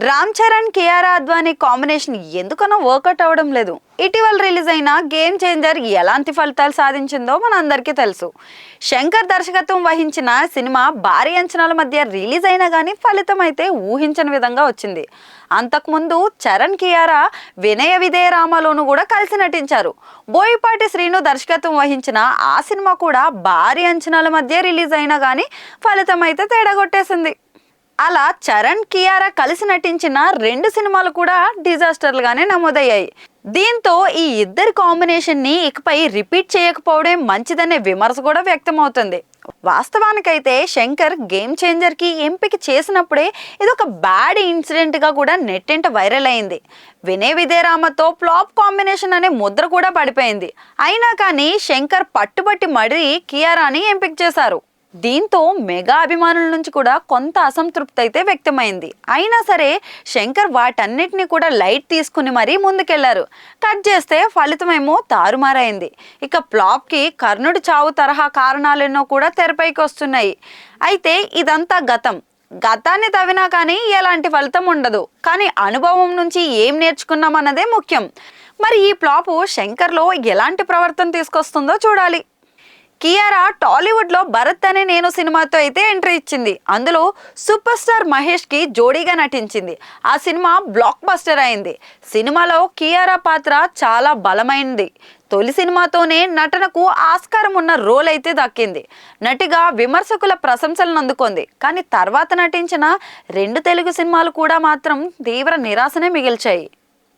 Ram Charan Kiara Advani combination ఎందుకనో work out అవ్వడం లేదు. ఇటీవల రిలీజ్ అయిన గేమ్ చేంజర్ ఎలాంటి ఫలితాలు సాధించిందో మనందరికీ తెలుసు. శంకర్ దర్శకత్వం వహించిన సినిమా భారీ అంచనాల మధ్య రిలీజ్ అయినా కానీ ఫలితం అయితే ఊహించని విధంగా వచ్చింది. అంతకుముందు చరణ్ కియారా వినయ విధేయ రామలోను కూడా కలిసి నటించారు. బోయపాటి శ్రీను దర్శకత్వం వహించిన ఆ సినిమా కూడా భారీ అంచనాల మధ్య రిలీజ్ అయినా కానీ ఫలితం అయితే తేడా కొట్టేసింది. అలా చరణ్ కియారా కలిసి నటించిన 2 సినిమాలు కూడా డిజాస్టర్లుగానే నమోదయ్యాయి. దీంతో ఈ ఇద్దరి కాంబినేషన్ని ఇకపై రిపీట్ చేయకపోవడం మంచిదనే విమర్శ కూడా వ్యక్తమవుతుంది. వాస్తవానికైతే శంకర్ గేమ్ చేంజర్కి ఎంపిక చేసినప్పుడే ఇదొక బ్యాడ్ ఇన్సిడెంట్గా కూడా నెట్టింట వైరల్ అయింది. వినయ విధేరామతో ఫ్లాప్ కాంబినేషన్ అనే ముద్ర కూడా పడిపోయింది. అయినా కానీ శంకర్ పట్టుబట్టి మరీ కియారాని ఎంపిక చేశారు. దీంతో మెగా అభిమానుల నుంచి కూడా కొంత అసంతృప్తి అయితే వ్యక్తమైంది. అయినా సరే శంకర్ వాటన్నిటిని కూడా లైట్ తీసుకుని మరీ ముందుకెళ్లారు. కట్ చేస్తే ఫలితమేమో తారుమారైంది. ఇక ఫ్లాప్కి కర్ణుడి చావు తరహా కారణాలెన్నో కూడా తెరపైకి వస్తున్నాయి. అయితే ఇదంతా గతాన్ని తవ్వినా కానీ ఎలాంటి ఫలితం ఉండదు. కానీ అనుభవం నుంచి ఏం నేర్చుకున్నామన్నదే ముఖ్యం. మరి ఈ ఫ్లాప్ శంకర్లో ఎలాంటి ప్రవర్తన తీసుకొస్తుందో చూడాలి. కియారా టాలీవుడ్లో భరత్ అనే నేను సినిమాతో అయితే ఎంట్రీ ఇచ్చింది. అందులో సూపర్ స్టార్ మహేష్కి జోడీగా నటించింది. ఆ సినిమా బ్లాక్ బస్టర్ అయింది. సినిమాలో కియారా పాత్ర చాలా బలమైనది. తొలి సినిమాతోనే నటనకు ఆస్కారం ఉన్న రోల్ అయితే దక్కింది. నటిగా విమర్శకుల ప్రశంసలను అందుకుంది. కానీ తర్వాత నటించిన 2 తెలుగు సినిమాలు కూడా మాత్రం తీవ్ర నిరాశనే మిగిల్చాయి.